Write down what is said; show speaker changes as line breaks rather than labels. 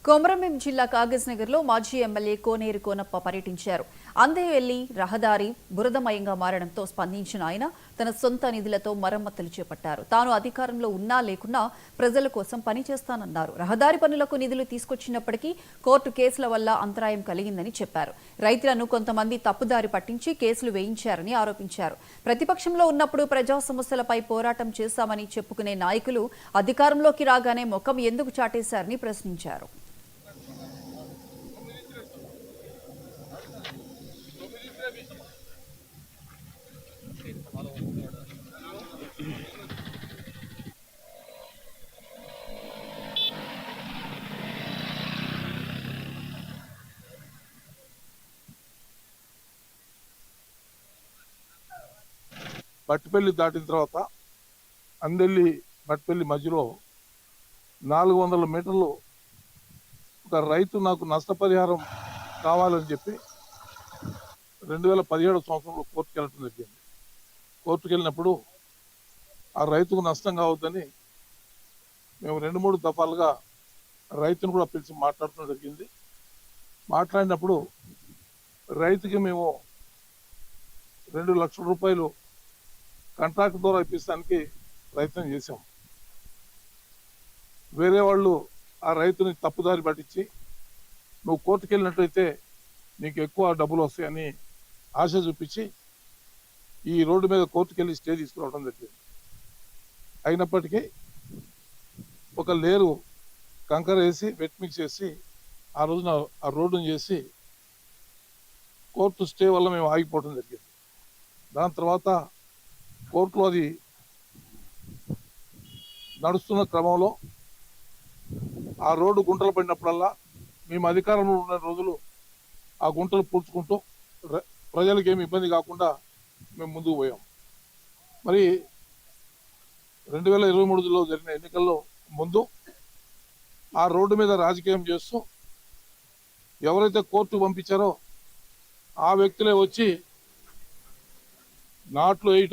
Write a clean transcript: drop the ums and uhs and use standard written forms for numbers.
కొమరంభీం జిల్లా కాగజ్నగర్లో మాజీ ఎమ్మెల్యే కోనేరు కోనప్ప పర్యటించారు. అందేవెల్లి రహదారి బురదమయంగా మారడంతో స్పందించిన ఆయన తన సొంత నిధులతో మరమ్మతులు చేపట్టారు. తాను అధికారంలో ఉన్నా లేకున్నా ప్రజల కోసం పనిచేస్తానన్నారు. రహదారి పనులకు నిధులు తీసుకొచ్చినప్పటికీ కోర్టు కేసుల వల్ల అంతరాయం కలిగిందని చెప్పారు. రైతులను కొంతమంది తప్పుదారి పట్టించి కేసులు వేయించారని ఆరోపించారు. ప్రతిపక్షంలో ఉన్నప్పుడు ప్రజా సమస్యలపై పోరాటం చేశామని చెప్పుకునే నాయకులు అధికారంలోకి రాగానే ముఖం ఎందుకు చాటేశారని ప్రశ్నించారు.
బట్టిపల్లి దాటిన తర్వాత అందెల్లి బట్టిపల్లి మధ్యలో 400 మీటర్లు ఒక రైతు నాకు నష్టపరిహారం కావాలని చెప్పి 2017 సంవత్సరంలో కోర్టుకు వెళ్ళటం జరిగింది. కోర్టుకు వెళ్ళినప్పుడు ఆ రైతుకు నష్టం కావద్దని మేము 2-3 దఫాలుగా రైతును కూడా పిలిచి మాట్లాడటం జరిగింది. మాట్లాడినప్పుడు రైతుకి మేము 2 లక్షల రూపాయలు కాంట్రాక్ట్ ద్వారా ఇప్పించడానికి ప్రయత్నం చేశాం. వేరే వాళ్ళు ఆ రైతుని తప్పుదారి పట్టించి నువ్వు కోర్టుకు వెళ్ళినట్లయితే నీకు ఎక్కువ డబ్బులు వస్తాయని ఆశ చూపించి ఈ రోడ్డు మీద కోర్టుకు వెళ్ళి స్టే తీసుకురావడం జరిగింది. అయినప్పటికీ ఒక లేరు కంకర వేసి వెట్ మిక్స్ చేసి ఆ రోజున ఆ రోడ్డును చేసి కోర్టు స్టే వల్ల మేము ఆగిపోవడం జరిగింది. దాని తర్వాత కోర్టులో అది నడుస్తున్న క్రమంలో ఆ రోడ్డు గుంటలు పడినప్పుడల్లా మేము అధికారంలో ఉన్న రోజులు ఆ గుంటలు పూడ్చుకుంటూ ప్రజలకు ఏమి ఇబ్బంది కాకుండా మేము ముందుకు పోయాం. మరి 2023లో జరిగిన ఎన్నికల్లో ముందు ఆ రోడ్డు మీద రాజకీయం చేస్తూ ఎవరైతే కోర్టు పంపించారో ఆ వ్యక్తులే వచ్చి నాట్లు వేయటం